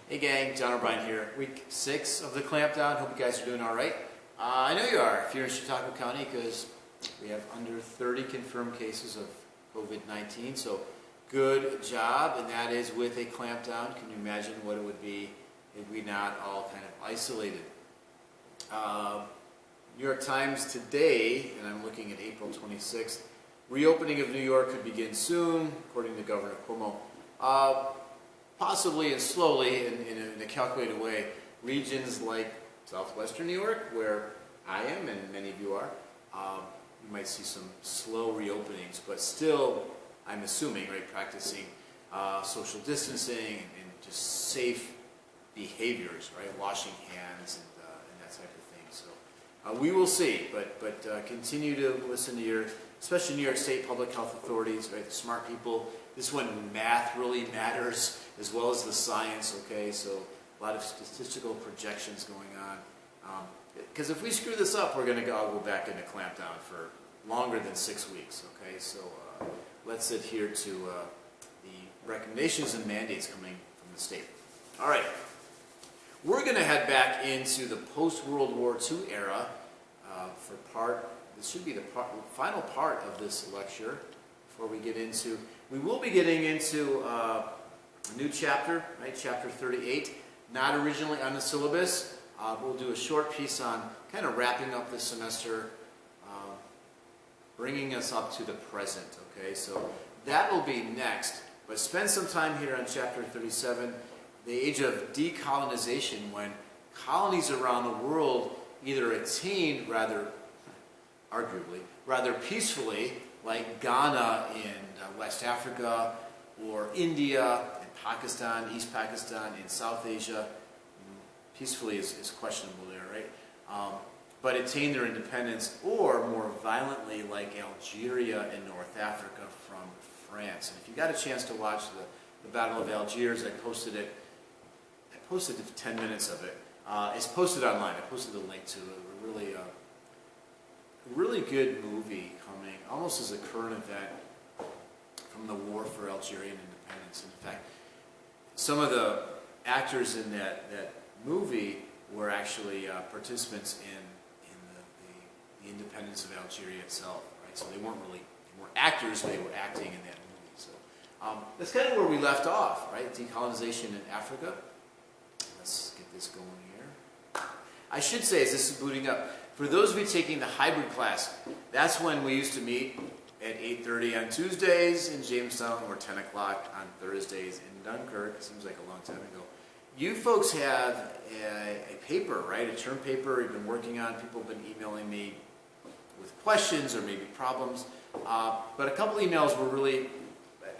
Hey gang, John O'Brien here. Week 6 of the clampdown. Hope you guys are doing all right. I know you are if you're in Chautauqua County because we have under 30 confirmed cases of COVID-19. So good job, and that is with a clampdown. Can you imagine what it would be if we not all kind of isolated? New York Times today, and I'm looking at April 26th, reopening of New York could begin soon, according to Governor Cuomo. Possibly and slowly, in a calculated way, regions like southwestern New York, where I am and many of you are, you might see some slow reopenings, but still, I'm assuming, right, practicing social distancing and just safe behaviors, right, washing hands and that type of thing. So we will see, but continue to listen to your, especially New York State public health authorities, right, the smart people. This one, math really matters as well as the science, okay? So a lot of statistical projections going on. Because if we screw this up, we're going to all go back into clampdown for longer than 6 weeks, okay? So let's adhere to the recommendations and mandates coming from the state. All right. We're going to head back into the post-World War II era this should be the final part of this lecture before we get into, we will be getting into a new chapter, right, chapter 38, not originally on the syllabus. We'll do a short piece on kind of wrapping up the semester, bringing us up to the present, okay? So that will be next, but spend some time here on chapter 37, the age of decolonization, when colonies around the world either attained arguably, rather peacefully, like Ghana in West Africa, or India and Pakistan, East Pakistan, in South Asia. Peacefully is questionable there, right? But attained their independence, or more violently, like Algeria in North Africa from France. And if you got a chance to watch the Battle of Algiers, I posted 10 minutes of it. It's posted online. I posted the link to it. Really good movie coming, almost as a current event from the war for Algerian independence. In fact, some of the actors in that movie were actually participants in the independence of Algeria itself, right? So they weren't actors, they were acting in that movie. So that's kind of where we left off, right? Decolonization in Africa. Let's get this going here. I should say, as this is booting up, for those of you taking the hybrid class, that's when we used to meet at 8:30 on Tuesdays in Jamestown, or 10 o'clock on Thursdays in Dunkirk. It seems like a long time ago. You folks have a paper, right? A term paper you've been working on. People have been emailing me with questions or maybe problems. But a couple emails were really,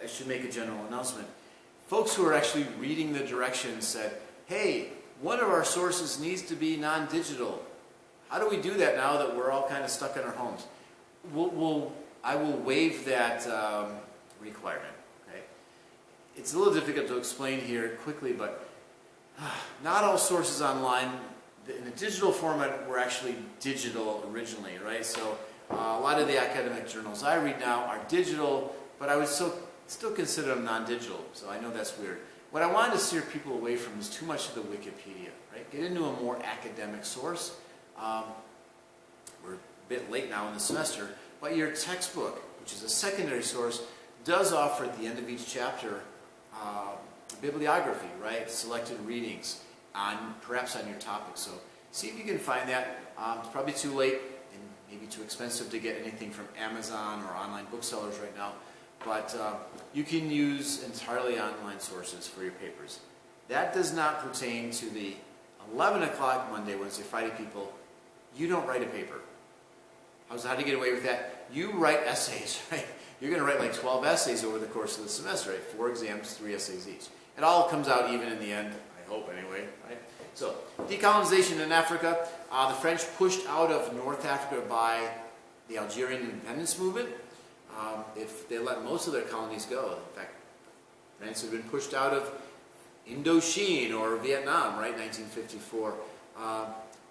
I should make a general announcement. Folks who are actually reading the directions said, hey, one of our sources needs to be non-digital. How do we do that now that we're all kind of stuck in our homes? I will waive that requirement. Okay? It's a little difficult to explain here quickly, but not all sources online in a digital format were actually digital originally, right? So a lot of the academic journals I read now are digital, but I would still consider them non-digital. So I know that's weird. What I wanted to steer people away from is too much of the Wikipedia, right? Get into a more academic source. We're a bit late now in the semester, but your textbook, which is a secondary source, does offer at the end of each chapter bibliography, right? Selected readings perhaps on your topic. So see if you can find that. It's probably too late and maybe too expensive to get anything from Amazon or online booksellers right now, but you can use entirely online sources for your papers. That does not pertain to the 11 o'clock Monday, Wednesday, Friday people. You don't write a paper. How do you get away with that? You write essays, right? You're going to write like 12 essays over the course of the semester, right? 4 exams, 3 essays each. It all comes out even in the end, I hope anyway, right? So, decolonization in Africa. The French pushed out of North Africa by the Algerian independence movement. If they let most of their colonies go. In fact, France had been pushed out of Indochine or Vietnam, right, 1954.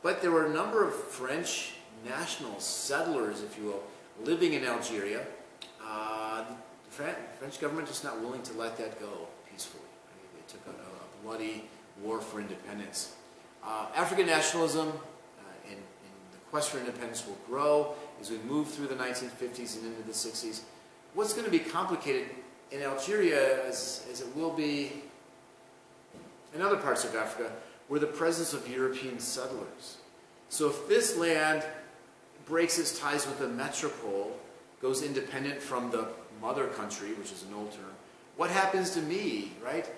But there were a number of French national settlers, if you will, living in Algeria. The French government just not willing to let that go peacefully. Right? They took a bloody war for independence. African nationalism and the quest for independence will grow as we move through the 1950s and into the 60s. What's going to be complicated in Algeria, as it will be in other parts of Africa, were the presence of European settlers. So if this land breaks its ties with the metropole, goes independent from the mother country, which is an old term, what happens to me, right?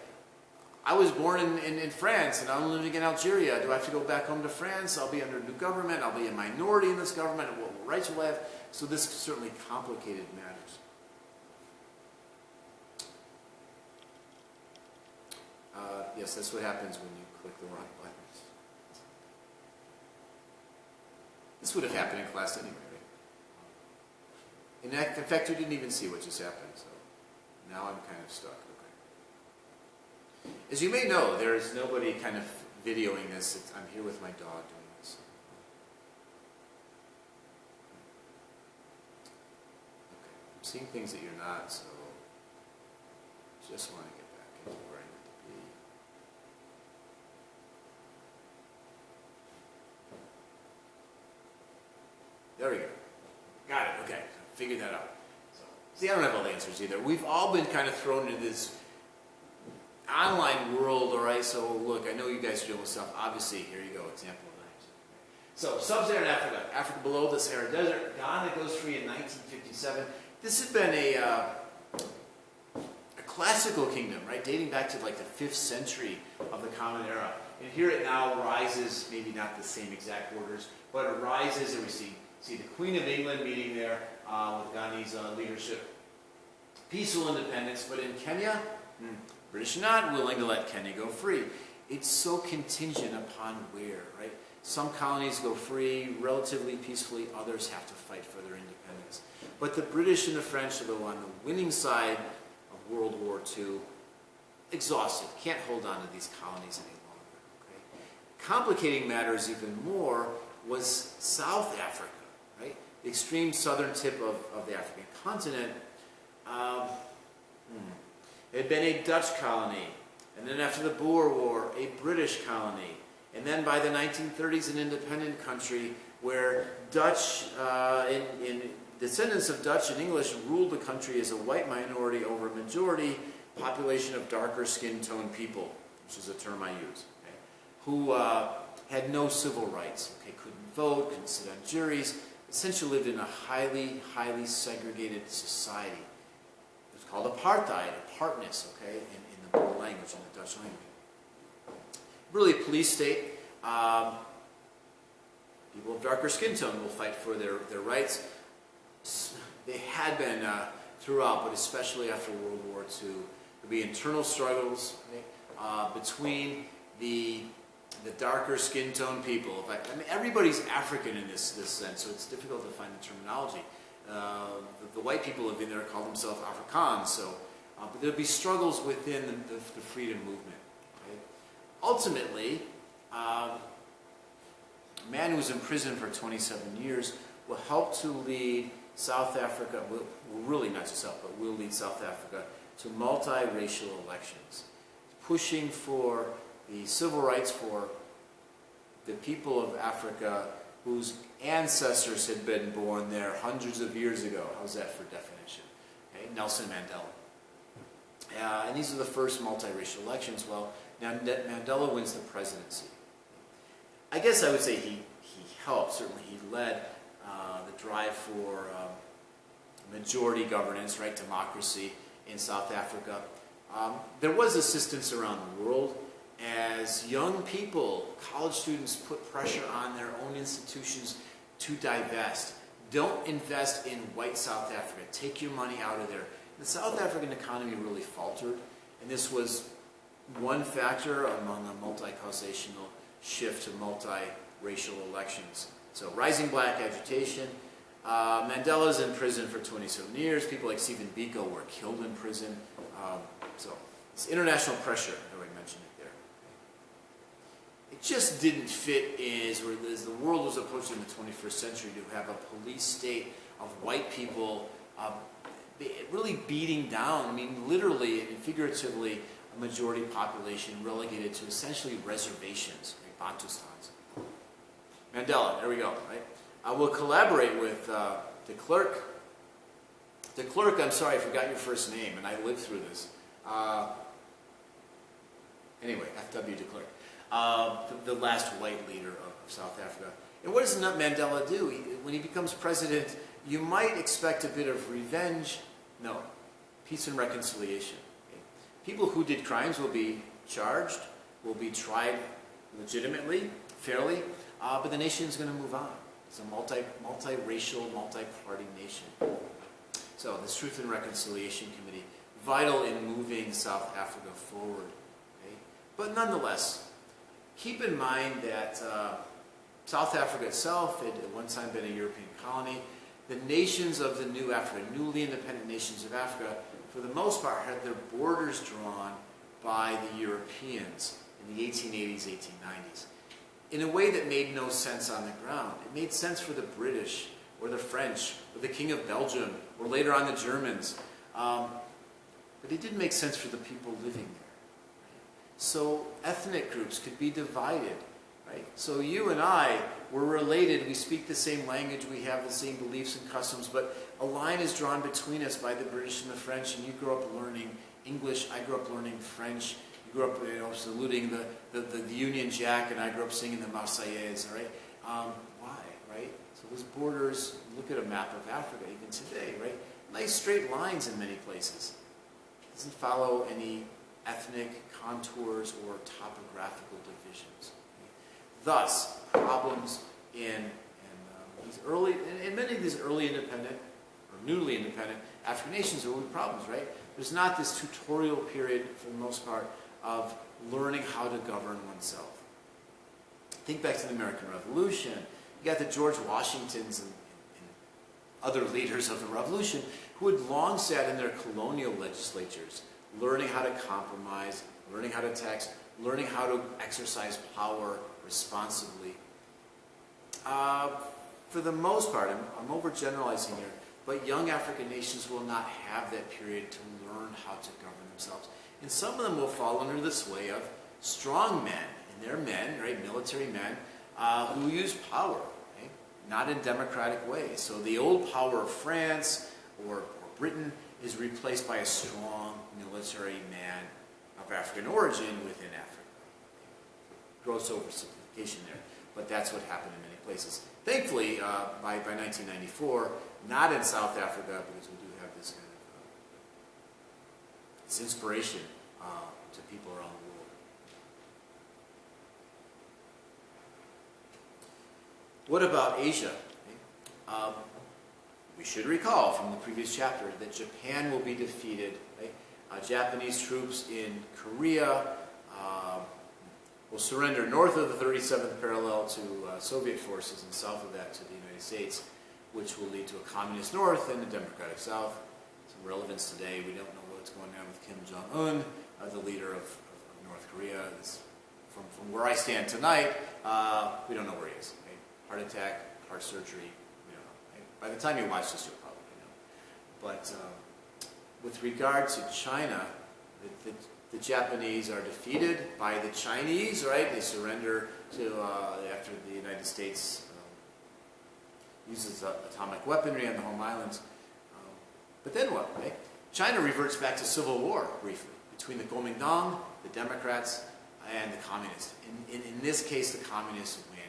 I was born in France and I'm living in Algeria. Do I have to go back home to France? I'll be under a new government. I'll be a minority in this government. What rights will I have? So this certainly complicated matters. Yes, that's what happens when you click the wrong buttons. This would have happened in class anyway, right? In fact, you didn't even see what just happened, so now I'm kind of stuck. Okay. As you may know, there is nobody kind of videoing this. I'm here with my dog doing this. Okay. I'm seeing things that you're not, so just want to get back into where I need to be. There we go. Got it. Okay. Figured that out. So, see, I don't have all the answers either. We've all been kind of thrown into this online world, all right? So, look, I know you guys are doing stuff. Obviously, here you go, example of that. So, Sub-Saharan Africa, Africa below the Sahara Desert. Ghana goes free in 1957. This has been a classical kingdom, right? Dating back to like the 5th century of the Common Era. And here it now rises, maybe not the same exact orders, but it rises, and we see the Queen of England meeting there with Ghanai's leadership. Peaceful independence, but in Kenya, British not willing to let Kenya go free. It's so contingent upon where, right? Some colonies go free relatively peacefully, others have to fight for their independence. But the British and the French, although on the winning side of World War II, exhausted, can't hold on to these colonies any longer. Okay? Complicating matters even more was South Africa, right? The extreme southern tip of the African continent. It had been a Dutch colony, and then after the Boer War, a British colony, and then by the 1930s, an independent country where Dutch, in descendants of Dutch and English ruled the country as a white minority over a majority population of darker skin tone people, which is a term I use, okay, who had no civil rights, okay, couldn't vote, couldn't sit on juries, essentially lived in a highly, highly segregated society. It was called apartheid, apartness, okay, in the Boer language, in the Dutch language. Really a police state. People of darker skin tone will fight for their rights. They had been throughout, but especially after World War II. There'd be internal struggles, right, between the darker skin tone people. In fact, I mean, everybody's African in this sense, so it's difficult to find the terminology. The white people living there call themselves Afrikaans, so but there'd be struggles within the freedom movement. Okay? Ultimately, a man who was in prison for 27 years will help to lead South Africa, well, really not just South, but will lead South Africa to multiracial elections, pushing for the civil rights for the people of Africa whose ancestors had been born there hundreds of years ago. How's that for definition? Okay, Nelson Mandela. And these are the first multiracial elections. Well, now Mandela wins the presidency. I guess I would say he helped, certainly he led the drive for majority governance, right, democracy in South Africa. There was assistance around the world as young people, college students, put pressure on their own institutions to divest. Don't invest in white South Africa. Take your money out of there. The South African economy really faltered, and this was one factor among a multi-causational shift to multi-racial elections. So rising black agitation. Mandela's in prison for 27 years. People like Stephen Biko were killed in prison. So it's international pressure. I already mentioned it there. It just didn't fit as the world was approaching the 21st century to have a police state of white people really beating down, I mean literally and figuratively, a majority population relegated to essentially reservations, right? Bantustans. Mandela, there we go, right? I will collaborate with de Klerk. De Klerk, I'm sorry, I forgot your first name, and I lived through this. Anyway, F.W. de Klerk, the last white leader of South Africa. And what does Mandela do? When he becomes president, you might expect a bit of revenge. No, peace and reconciliation. Okay? People who did crimes will be charged, will be tried legitimately, fairly, but the nation is going to move on. It's a multiracial, multi-party nation. So this Truth and Reconciliation Committee, vital in moving South Africa forward. Okay? But nonetheless, keep in mind that South Africa itself had at one time been a European colony. The nations of the new Africa, newly independent nations of Africa, for the most part had their borders drawn by the Europeans in the 1880s, 1890s. In a way that made no sense on the ground. It made sense for the British, or the French, or the King of Belgium, or later on the Germans. But it didn't make sense for the people living there. So ethnic groups could be divided. Right? So you and I, we're related, we speak the same language, we have the same beliefs and customs, but a line is drawn between us by the British and the French, and you grew up learning English, I grew up learning French, you grew up saluting the Union Jack, and I grew up singing the Marseillaise, all right? Why, right? So those borders, look at a map of Africa even today, right? Nice straight lines in many places. It doesn't follow any ethnic contours or topographical divisions. Thus, problems in many of these early independent or newly independent African nations are with problems, right? There's not this tutorial period, for the most part, of learning how to govern oneself. Think back to the American Revolution. You got the George Washingtons and other leaders of the Revolution who had long sat in their colonial legislatures, learning how to compromise, learning how to tax, learning how to exercise power responsibly. For the most part, I'm overgeneralizing here, but young African nations will not have that period to learn how to govern themselves. And some of them will fall under the sway of strong men, and they're men, right, military men, who use power, right? Not in democratic ways. So the old power of France or Britain is replaced by a strong military man of African origin within Africa. Gross oversimplification there, but that's what happened in many places. Thankfully, by 1994, not in South Africa, because we do have this kind of this inspiration to people around the world. What about Asia? Okay. We should recall from the previous chapter that Japan will be defeated. Right? Japanese troops in Korea will surrender north of the 37th parallel to Soviet forces and south of that to the United States, which will lead to a communist north and a democratic south. Some relevance today. We don't know what's going on with Kim Jong-un, the leader of North Korea. From where I stand tonight, we don't know where he is. Right? Heart attack, heart surgery, we don't know. Right? By the time you watch this, you'll probably know. But with regard to China, the Japanese are defeated by the Chinese, right? They surrender to after the United States uses atomic weaponry on the home islands. But then what, right? China reverts back to civil war briefly between the Kuomintang, the Democrats, and the Communists. In this case, the Communists win.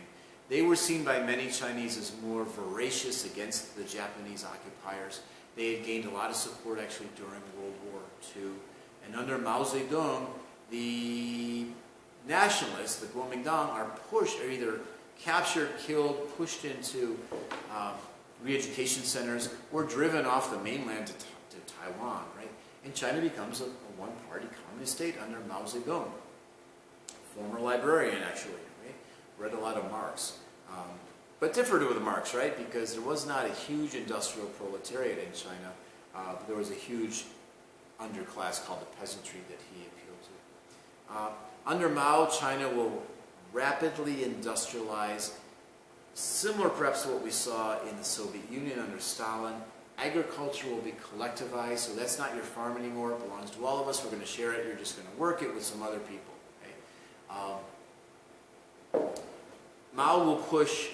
They were seen by many Chinese as more voracious against the Japanese occupiers. They had gained a lot of support actually during World War II. And under Mao Zedong, the nationalists, the Kuomintang, are pushed, are either captured, killed, pushed into re-education centers, or driven off the mainland to Taiwan, right? And China becomes a one-party communist state under Mao Zedong. Former librarian, actually, right? Read a lot of Marx. But differed with Marx, right? Because there was not a huge industrial proletariat in China. But there was a huge underclass called the peasantry that he appealed to. Under Mao, China will rapidly industrialize, similar perhaps to what we saw in the Soviet Union under Stalin, Agriculture will be collectivized, so that's not your farm anymore. It belongs to all of us. We're going to share it. You're just going to work it with some other people. Okay? Mao will push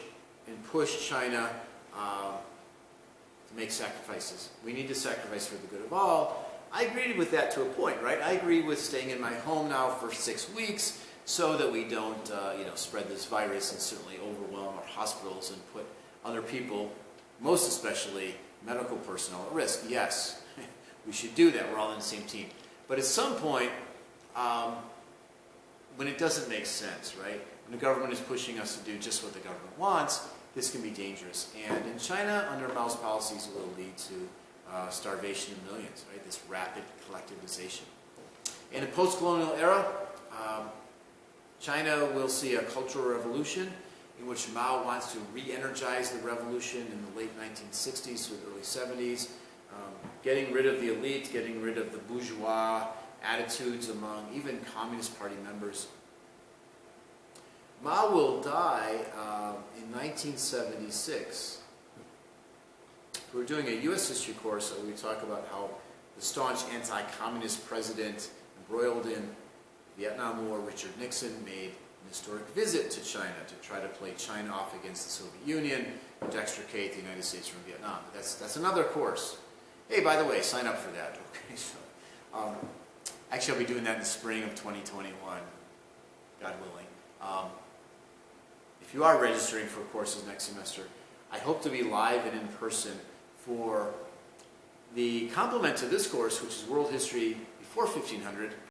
China to make sacrifices. We need to sacrifice for the good of all. I agreed with that to a point, right? I agree with staying in my home now for 6 weeks so that we don't, spread this virus and certainly overwhelm our hospitals and put other people, most especially medical personnel, at risk. Yes, we should do that. We're all on the same team. But at some point, when it doesn't make sense, right? When the government is pushing us to do just what the government wants, this can be dangerous. And in China, under Mao's policies, it will lead to starvation of millions, right? This rapid collectivization. In the post-colonial era, China will see a cultural revolution in which Mao wants to re-energize the revolution in the late 1960s to the early 70s, getting rid of the elite, getting rid of the bourgeois attitudes among even Communist Party members. Mao will die in 1976. We're doing a U.S. history course, so we talk about how the staunch anti-communist president embroiled in the Vietnam War, Richard Nixon, made an historic visit to China to try to play China off against the Soviet Union and to extricate the United States from Vietnam. That's another course. Hey, by the way, sign up for that. Okay, so actually, I'll be doing that in the spring of 2021, God willing. If you are registering for courses next semester, I hope to be live and in person for the complement to this course, which is World History before 1500,